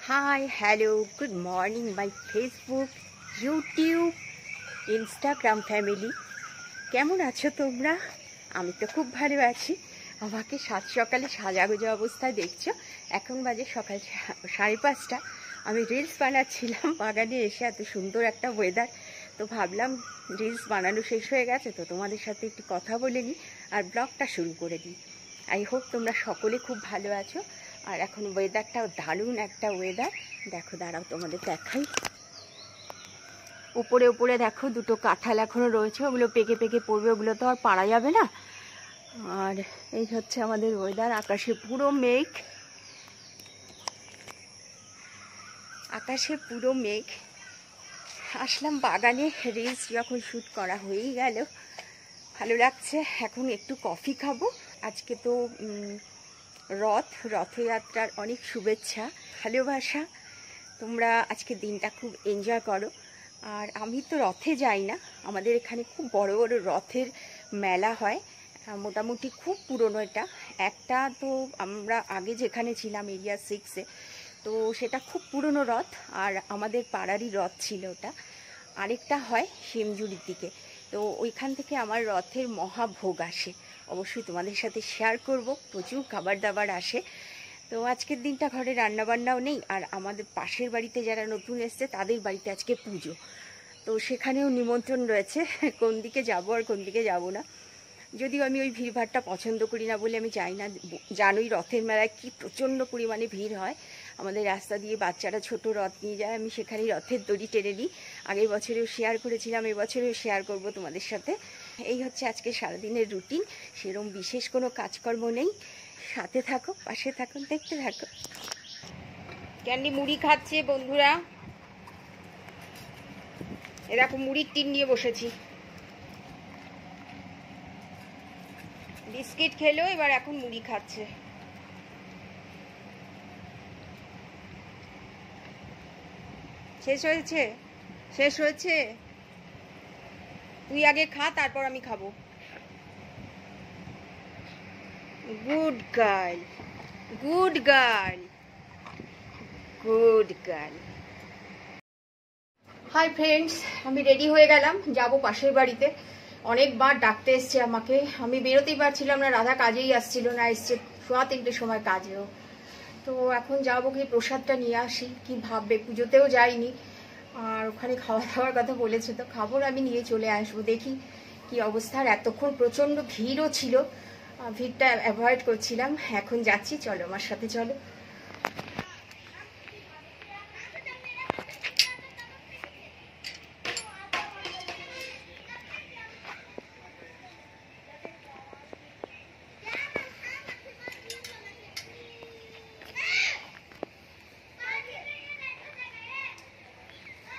Hi hello good morning my Facebook YouTube Instagram family, কেমন আছো তোমরা? আমি তো খুব ভালো আছি। আমাকে সাত সকালে সাজাগোজা অবস্থায় দেখছো। এখন বাজে সকাল 5:30। আমি রিলস বানাচ্ছিলাম বাগানে এসে, এত সুন্দর একটা ওয়েদার, তো ভাবলাম রিলস বানানো শেষ হয়ে গেছে তো তোমাদের সাথে একটু কথা বলে নিই আর ব্লগটা শুরু করে দিই। আই হোপ তোমরা সকলে খুব ভালো আছো। আর এখন ওয়েদারটাও দারুণ একটা ওয়েদার। দেখো, দাঁড়াও তোমাদের দেখাই। উপরে উপরে দেখো দুটো কাঁঠাল এখনও রয়েছে, ওগুলো পেকে পেকে পড়বে, ওগুলো তো আর পারা যাবে না। আর এই হচ্ছে আমাদের ওয়েদার। আকাশে পুরো মেঘ, আকাশে পুরো মেঘ। আসলাম বাগানে, রিলস যখন শ্যুট করা হয়েই গেল, ভালো লাগছে। এখন একটু কফি খাবো। আজকে তো রথযাত্রার অনেক শুভেচ্ছা, ভালোবাসা। তোমরা আজকে দিনটা খুব এনজয় করো। আর আমি তো রথে যাই না, আমাদের এখানে খুব বড় বড় রথের মেলা হয়, মোটামুটি খুব পুরনো। একটা তো আমরা আগে যেখানে ছিলাম এরিয়া 6-এ, তো সেটা খুব পুরনো রথ, আর আমাদের পাড়ারই রথ ছিল ওটা। আরেকটা হয় শিমজুরির দিকে, তো ওইখান থেকে আমার রথের মহাভোগ আসে, অবশ্যই তোমাদের সাথে শেয়ার করব। প্রচুর খাবার দাবার আসে। তো আজকের দিনটা ঘরে রান্নাবান্নাও নেই, আর আমাদের পাশের বাড়িতে যারা নতুন এসছে তাদের বাড়িতে আজকে পুজো, তো সেখানেও নিমন্ত্রণ রয়েছে। কোন দিকে যাব আর কোন দিকে যাব না, যদিও আমি ওই ভিড়ভাড়টা পছন্দ করি না বলে আমি যাই না। জানোই রথের মেলায় কি প্রচণ্ড পরিমাণে ভিড় হয়। আমাদের রাস্তা দিয়ে বাচ্চারা ছোট রথ নিয়ে যায়, আমি সেখানেই রথের দড়ি টেনে নিই। আগের বছরেও শেয়ার করেছিলাম, এবছরেও শেয়ার করব তোমাদের সাথে। এই হচ্ছে আজকে সারাদিনের রুটিন। সেরকম বিশেষ কোনো কাজকর্ম নেই। সাথে থাকো, পাশে থাকো, দেখতে থাকো। ক্যান্ডি মুড়ি খাচ্ছে বন্ধুরা, এরকম মুড়ির টিন নিয়ে বসেছি। বিস্কিট খেলো, এবার এখন মুড়ি খাচ্ছে। শেষ হয়েছে? শেষ হয়েছে? তুই আগে খা, তারপর আমি খাবো। Good girl, good girl, good girl. Hi friends, আমি রেডি হয়ে গেলাম, যাব পাশের বাড়িতে। অনেকবার ডাকতে এসছে আমাকে, আমি বেরোতেই পারছিলাম না। রাধা কাজেই আসছিল না, এসছে 3:15 সময় কাজেও। তো এখন যাবো, কি প্রসাদটা নিয়ে আসি। কি ভাববে, পুজোতেও যাইনি, আর ওখানে খাওয়া দাওয়ার কথা বলেছে, তো খাবার আমি নিয়ে চলে আসবো। দেখি কি অবস্থা। আর এতক্ষণ প্রচণ্ড ভিড়ও ছিল, ভিড়টা অ্যাভয়েড করছিলাম। এখন যাচ্ছি, চলো আমার সাথে চলো।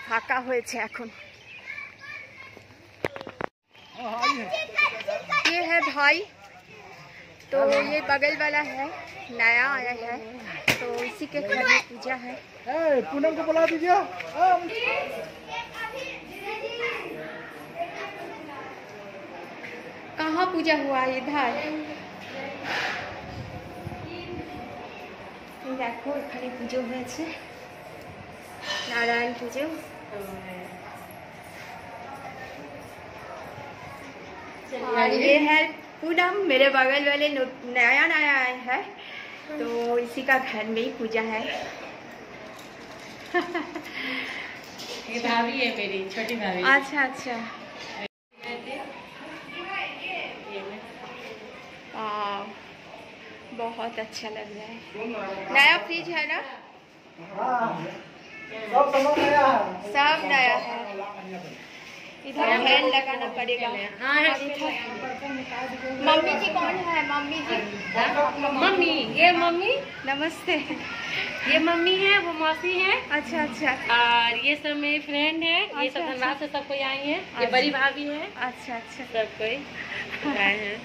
ফাঁকা হয়েছে এখন। ये है भाई, तो ये बगल वाला है, नया आया है, तो इसी के घर में पूजा है। पूनम को बुला दीजिए। कहाँ पूजा हुआ? इधर देखो, এখানে পুজো হয়েছে, नारायण पूजो। और ये है पूनम, मेरे बगल वाले नया नया आया है, तो इसी का घर में ही पूजा है। ये भाभी है, मेरी छोटी भाभी। अच्छा अच्छा, बहुत अच्छा लग रहा है। नया फ्रिज है ना? सब नया है। इधर फैन लगाना पड़ेगा। मम्मी जी कौन है? मम्मी जी, मम्मी, ये मम्मी, नमस्ते। ये मम्मी है, वो मौसी है। अच्छा अच्छा, और ये सब मेरी फ्रेंड है। ये सब धनबाद से सब कोई आई है। ये बड़ी भाभी है। अच्छा अच्छा, सब कोई आए हैं।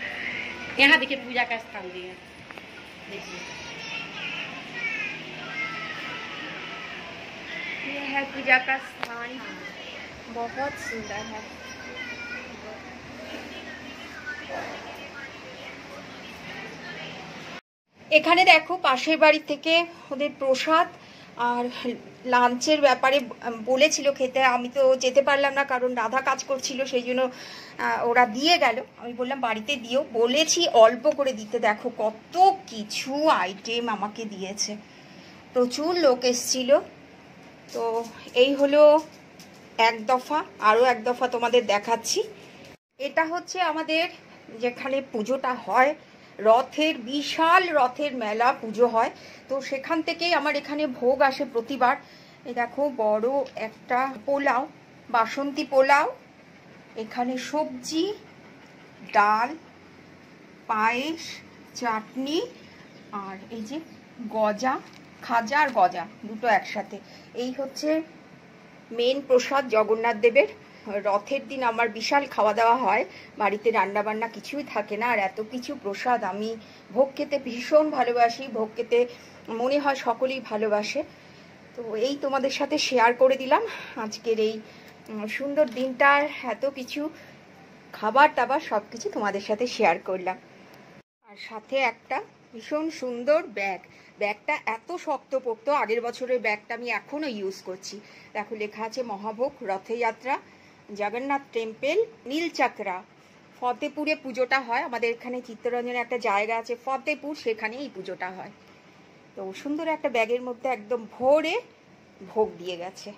यहाँ देखिए पूजा का स्थान दिया, देखिए ये है पूजा का स्थान, बहुत सुंदर है। এখানে দেখো পাশের বাড়ি থেকে ওদের প্রসাদ আর লাঞ্চের ব্যাপারে বলেছিল খেতে, আমি তো যেতে পারলাম না কারণ রাধা কাজ করছিল, সেই জন্য ওরা দিয়ে গেল। আমি বললাম বাড়িতে দিও, বলেছি অল্প করে দিতে। দেখো কত কিছু আইটেম আমাকে দিয়েছে, প্রচুর লোক এসছিল। তো এই হলো এক দফা, আরও এক দফা তোমাদের দেখাচ্ছি। এটা হচ্ছে আমাদের যেখানে পুজোটা হয়, রথের বিশাল রথের মেলা পুজো হয়, তো সেখান থেকেই আমার এখানে ভোগ আসে প্রতিবার। এই দেখো বড় একটা পোলাও, বাসন্তী পোলাও, এখানে সবজি, ডাল, পায়েস, চাটনি, আর এই যে গজা, খাজা আর গজা দুটো একসাথে। এই হচ্ছে মেন প্রসাদ জগন্নাথ দেবের। রথের দিন আমার বিশাল খাওয়া দাওয়া হয়, বাড়িতে রান্না বান্না কিছুই থাকে না, আর এত কিছু প্রসাদ। আমি ভোগ খেতে ভীষণ ভালোবাসি, ভোগ খেতে মনে হয় সকলেই ভালোবাসে। তো এই তোমাদের সাথে শেয়ার করে দিলাম আজকের এই সুন্দর দিনটার এত কিছু খাবার দাবার সব কিছু তোমাদের সাথে শেয়ার করলাম। আর সাথে একটা ভীষণ সুন্দর ব্যাগ, ব্যাগটা এত শক্তপোক্ত, আগের বছরের ব্যাগটা আমি এখনও ইউজ করছি। দেখো লেখা আছে মহাভোগ রথযাত্রা জগন্নাথ টেম্পল নীলচক্রা। ফতেপুরে পুজোটা হয়, আমাদের এখানে চিত্তরঞ্জনে একটা জায়গা আছে ফতেপুর, সেখানে এই পুজোটা হয়। তো সুন্দর একটা ব্যাগের মধ্যে একদম ভরে ভোগ দিয়ে গেছে।